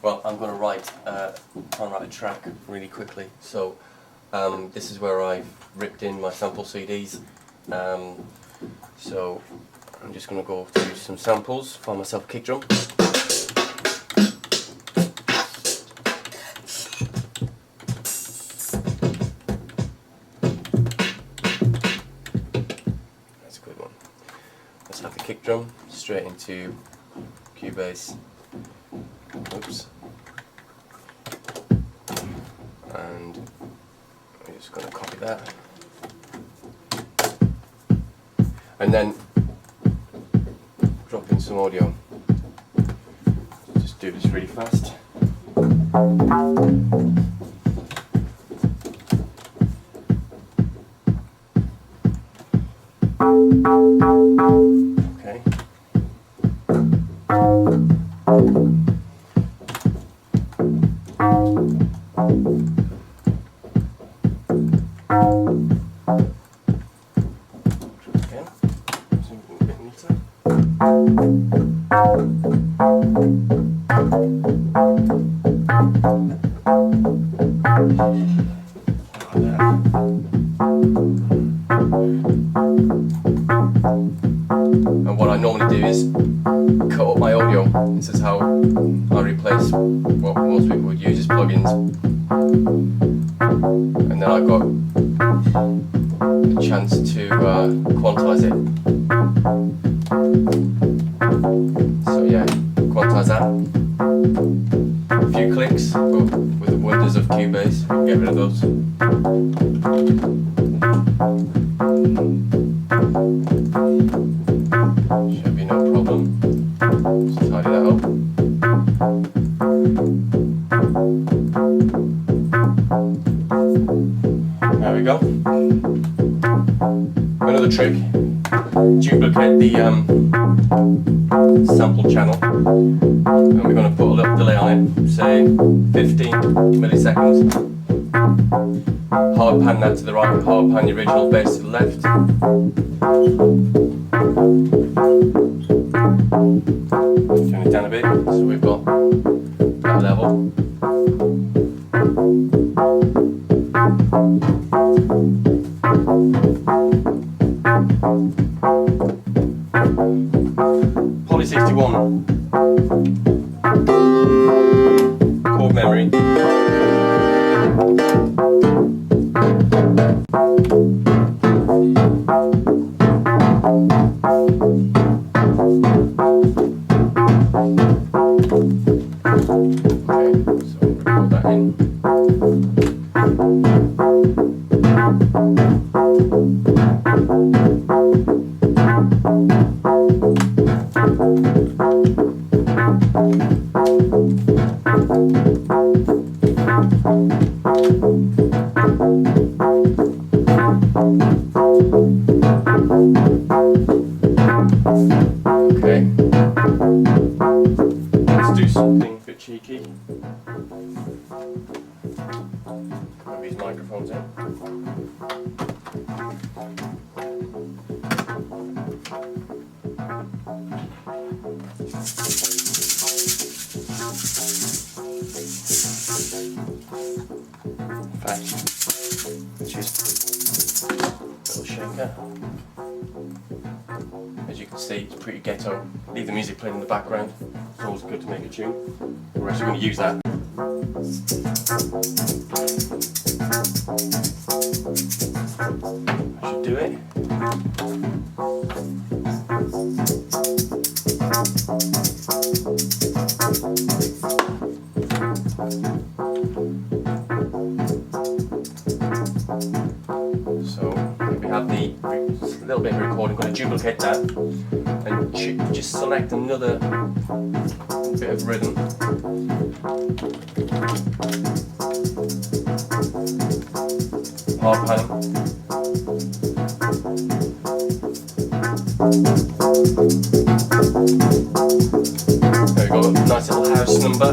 Well, I'm going to write a track really quickly. So this is where I've ripped in my sample CDs. So I'm just going to go through some samples, find myself a kick drum. That's a good one. Let's have the kick drum straight into Cubase. Oops. And I'm just going to copy that. And then drop in some audio. Just do this really fast. Okay. Again. Something a bit neater. Like that. And what I normally do is cut up my audio. This is how I replace what most people would use as plugins. And then I've got a chance to quantize it. So yeah, quantize that. A few clicks, but with the wonders of Cubase, you can get rid of those. Should be no problem. Just tidy that up. There we go. Another trick, duplicate the sample channel, and we're going to put a little delay on it, say 15 milliseconds. Hard pan that to the right, hard pan the original bass to the left. Turn it down a bit, so we've got that level. Poly 61, chord memory. Okay, let's do something a bit cheeky. Put these microphones in. In fact, just a little shaker. As you can see, it's pretty ghetto. Leave the music playing in the background. It's always good to make a tune. We're actually going to use that. I should do it. So we have the little bit of recording. I'm going to duplicate that and just select another bit of rhythm. Hard pan. There we go, nice little house number.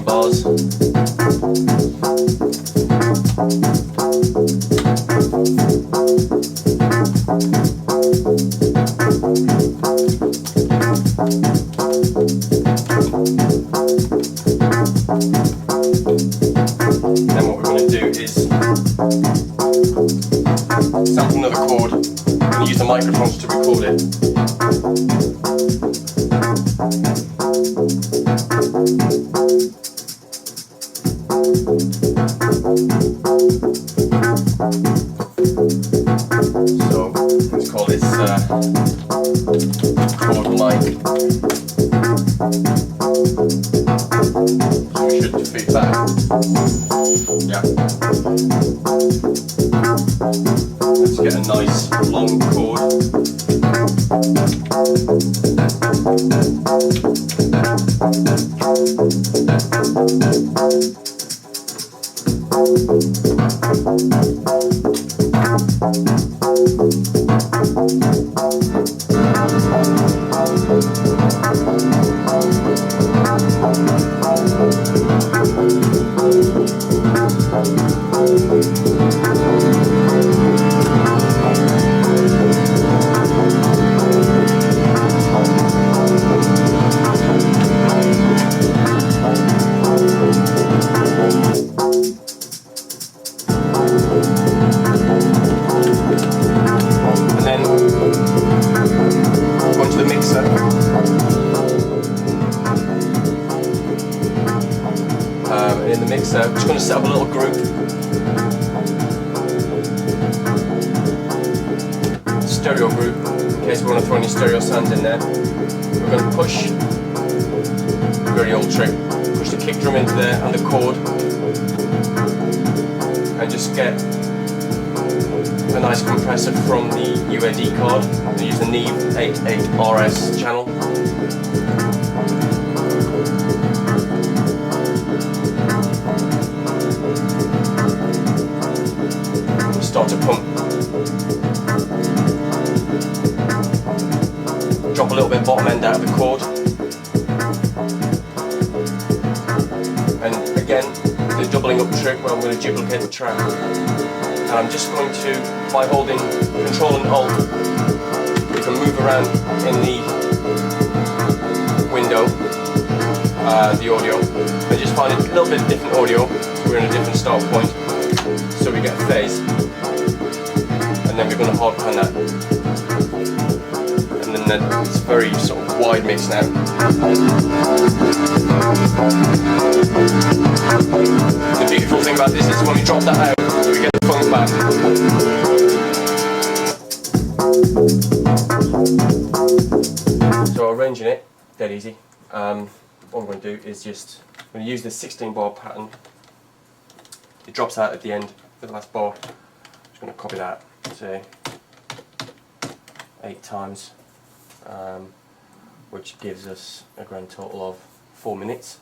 Bars. use the microphones to record it. So let's call this chord mic. So we should feed back. Yeah. Let's get a nice long chord. In the mixer, I'm just going to set up a little group. Stereo group, in case we want to throw any stereo sounds in there. We're going to push, very old trick, push the kick drum into there and the chord, and just get a nice compressor from the UAD card. I use the Neve 88RS channel. Start to pump. Drop a little bit bottom end out of the chord. And again, the doubling up trick where I'm going to duplicate the track. And I'm just going to, by holding Control and Alt, you can move around in the window, the audio, and just find a little bit different audio. We're in a different start point, so we get a phase. And then we're going to hard pan that, and then it's a very sort of wide mix now. The beautiful thing about this is when we drop that out, we get the funk back. So arranging it, dead easy. What I'm going to do is just, I'm going to use the 16 bar pattern. It drops out at the end for the last bar. I'm just going to copy that. Say 8 times, which gives us a grand total of 4 minutes,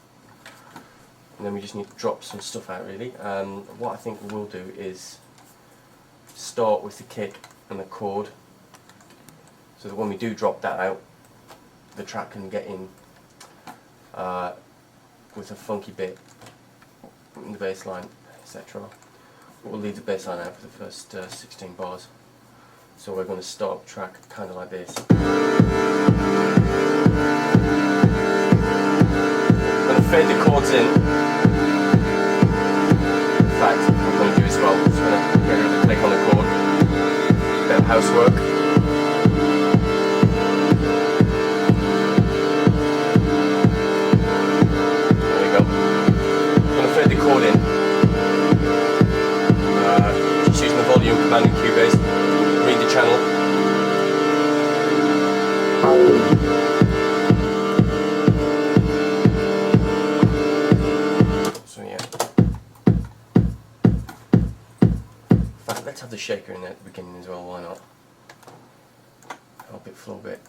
and then we just need to drop some stuff out really. What I think we'll do is start with the kick and the chord, so that when we do drop that out, the track can get in with a funky bit in the bass line, etc. We'll leave the bass line out for the first 16 bars. So we're going to start the track kind of like this. I'm going to fade the chords in. In fact, what I'm going to do as well, I'm just going to get rid of the click on the chord. Bit of housework. There we go. I'm going to fade the chord in. Using the volume command in Cubase, read the channel. So yeah. In fact, let's have the shaker in there at the beginning as well, why not? Help it flow a bit.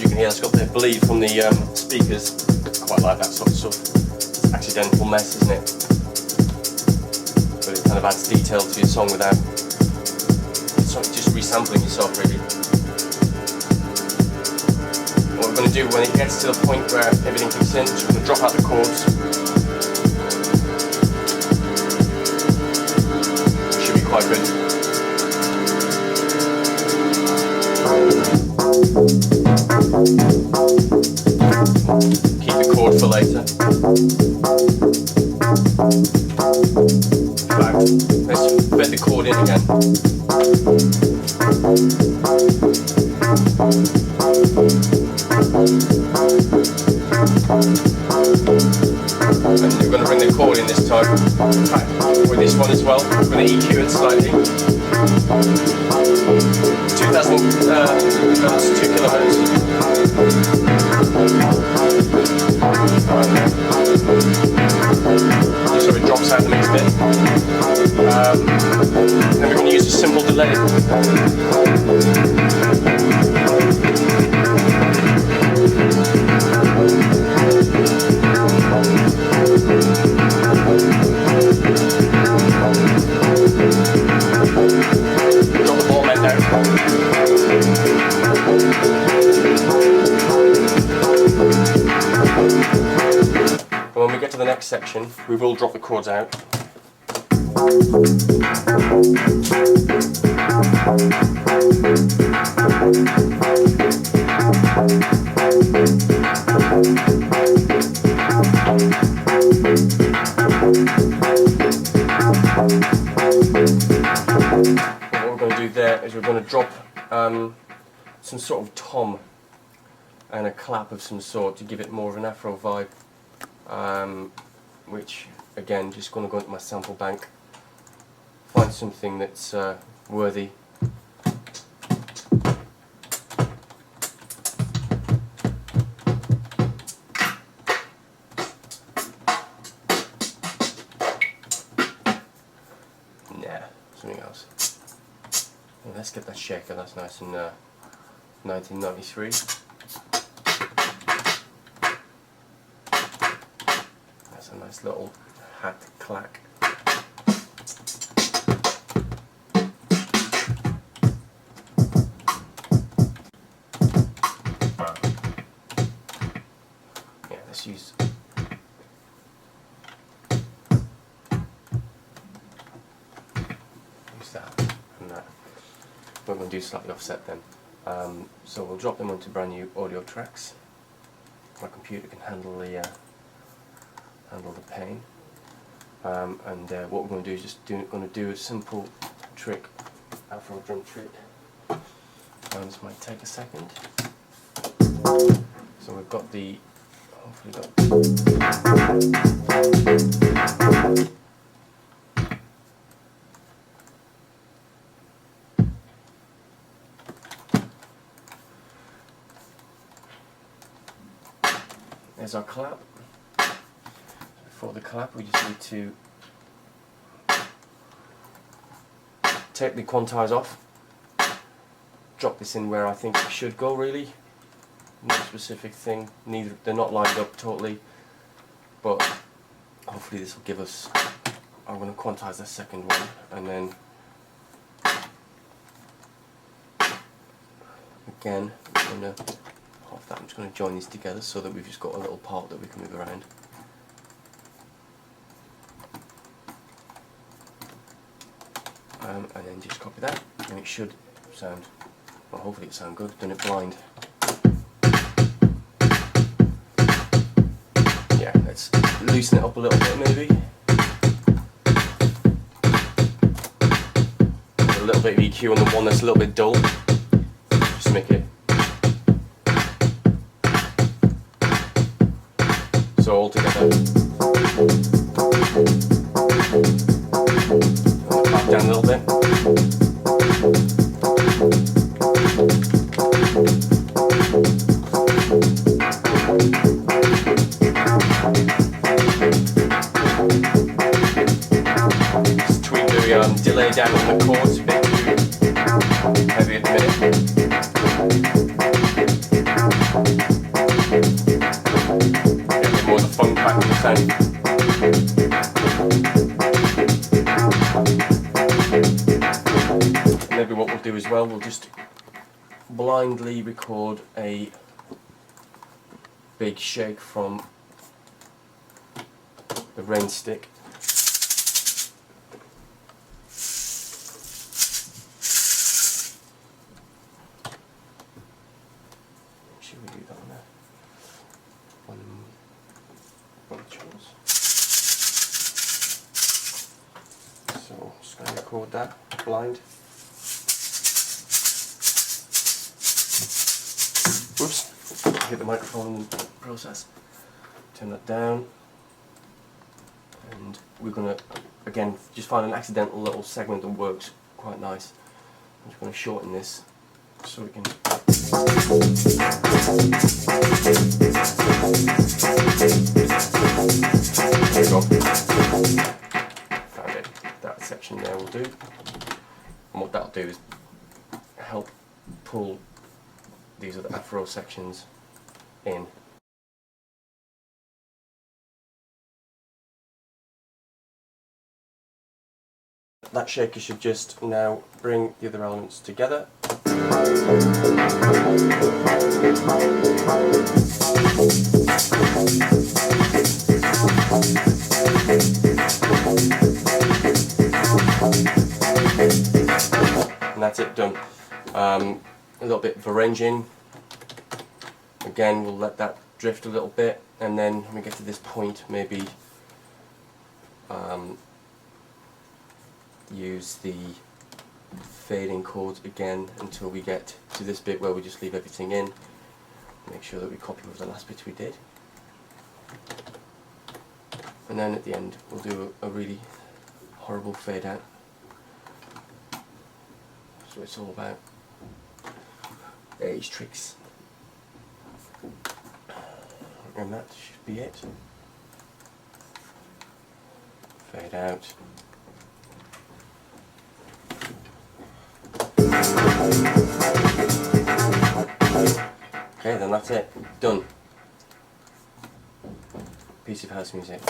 You can hear it's got the bleed from the speakers. Quite like that sort of stuff. It's accidental mess, isn't it? But it kind of adds detail to your song without just resampling yourself really. What we're going to do when it gets to the point where everything kicks in, we're going to drop out the chords. It should be quite good. Keep the chord for later. Let's fed the chord in again. And we're going to bring the chord in this time with this one as well. We're going to EQ it slightly. 2000 hertz, 2 kilohertz. So it drops out the next bit. And we're going to use a simple delay. Drop the ball bend down. And when we get to the next section, we will drop the chords out. What we're going to do there is we're going to drop some sort of tom and a clap of some sort to give it more of an Afro vibe, which again, just going to go into my sample bank, find something that's worthy. Something else. Well, let's get that shaker, that's nice and 1993. That's a nice little hat clack. Yeah, let's use that and that. We're going to do slightly offset then. So we'll drop them onto brand new audio tracks. My computer can handle the pain. And what we're going to do is just going to do a simple trick, Afro drum trick. This might take a second. So we've got the, hopefully got. There's our clap. For the clap, we just need to take the quantize off, drop this in where I think it should go really. No specific thing, neither, they're not lined up totally, but hopefully this will give us, I'm going to quantize the second one and then again I'm going to half that, I'm just going to join these together so that we've just got a little part that we can move around. And then just copy that, and it should sound, well hopefully it sound good. I've done it blind. Yeah, let's loosen it up a little bit maybe. A little bit of EQ on the one that's a little bit dull. Just make it so all together. Back down a little bit. Just tweak the delay down on the chords a bit too heavy at the minute. Get a bit more of the funk back in the sound. Maybe what we'll do as well, we'll just blindly record a big shake from the rain stick. Should we do that on one chorus? So just going to record that blind. Whoops, hit the microphone in the process. Turn that down, and we're going to, again, just find an accidental little segment that works quite nice. I'm just going to shorten this so we can. There we go. Found it. That section there will do. And what that'll do is help pull these other afro sections in. That shaker should just now bring the other elements together. And that's it, done. A little bit of arranging. Again, we'll let that drift a little bit, and then when we get to this point, maybe use the fading chords again until we get to this bit where we just leave everything in. Make sure that we copy over the last bit we did. And then at the end we'll do a really horrible fade out. That's what it's all about. Age tricks. And that should be it. Fade out. Okay, then that's it. Done. Piece of house music.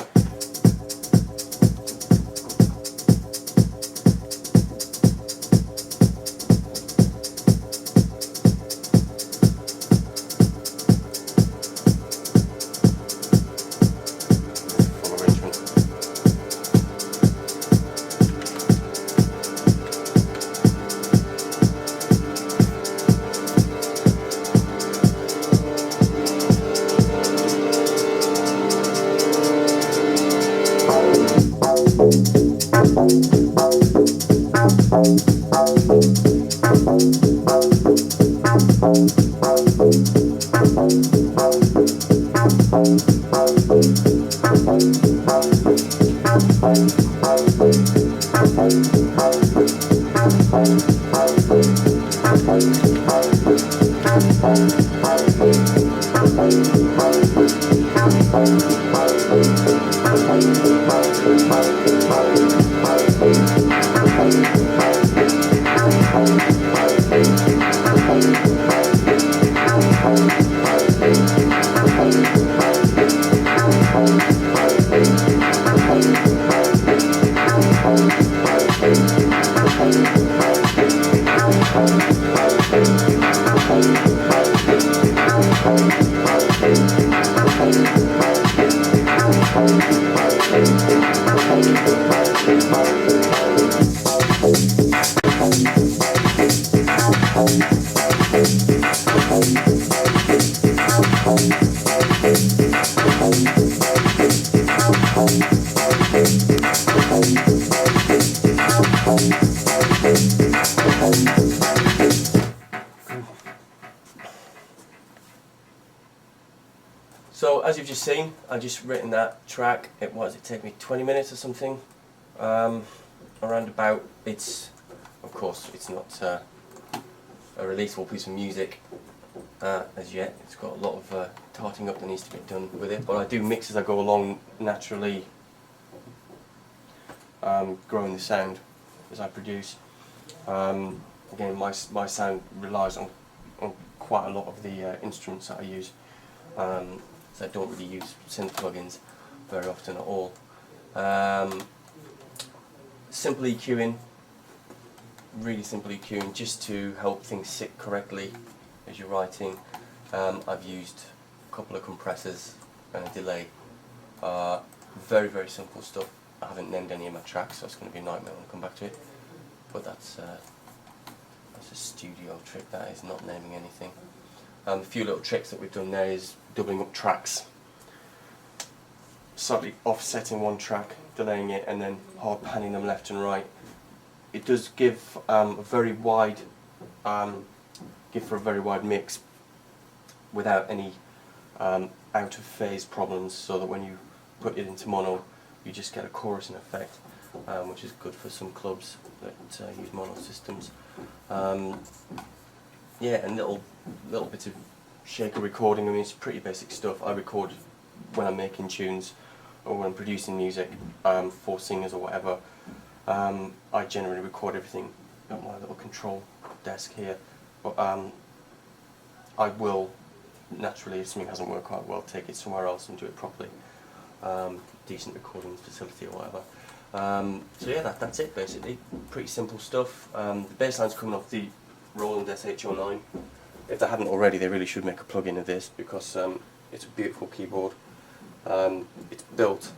So as you've just seen, I've just written that track. It take me 20 minutes or something, around about. It's, of course, it's not a releasable piece of music as yet. It's got a lot of tarting up that needs to be done with it, but I do mix as I go along, naturally growing the sound as I produce. Again, my sound relies on quite a lot of the instruments that I use. So I don't really use synth plugins very often at all. Simple EQing, really simple EQing, just to help things sit correctly as you're writing. I've used a couple of compressors and a delay. Very, very simple stuff. I haven't named any of my tracks, so it's going to be a nightmare when I come back to it. But that's a studio trick, that is, not naming anything. A few little tricks that we've done there is doubling up tracks, slightly offsetting one track, delaying it, and then hard panning them left and right. It does give a very wide, give for a very wide mix, without any out of phase problems, so that when you put it into mono you just get a chorusing effect, which is good for some clubs that use mono systems. Yeah, and little bits of shaker recording. I mean, it's pretty basic stuff. I record when I'm making tunes or when I'm producing music for singers or whatever. I generally record everything at my little control desk here, but I will naturally, if something hasn't worked quite well, take it somewhere else and do it properly. Decent recording facility or whatever. So yeah, that's it basically. Pretty simple stuff. The bass line's coming off the Roland SH09. If they haven't already, they really should make a plug-in of this, because it's a beautiful keyboard. It's built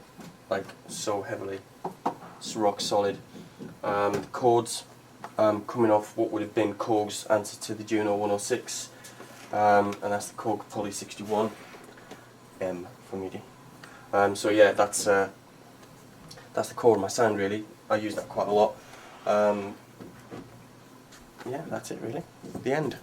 like so heavily. It's rock solid. The chords coming off what would have been Korg's answer to the Juno 106, and that's the Korg Poly 61 M for MIDI. So yeah, that's the core of my sound really. I use that quite a lot. Yeah, that's it really. The end.